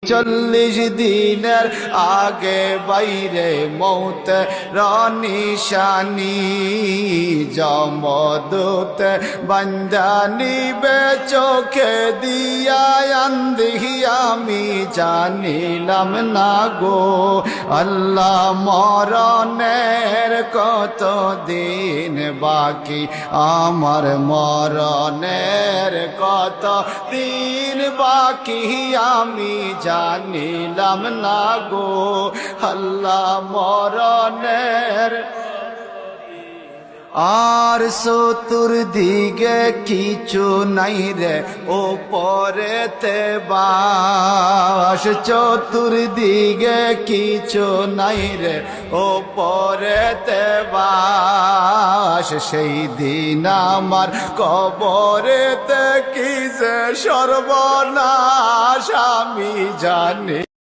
40 দিনের আগে বাইরে মৌত নিশানি জমদূত বান্দা নিবে চোখে দিয়া আন্ধিহি আমি জানিলাম না গো আল্লাহ মরণের কত দিন বাকি আমার মরণের কত দিন বাকি আমি জানিলাম না গো আল্লাহ মরণের আর চতুর্দিকে কিছু নাই রে ওপরেতে বাস চতুর্দিকে কিছু নাই রে ওপরেতে বাস সেই দিন আমার কবরেতে কি যে সর্বনাশ আমি জানি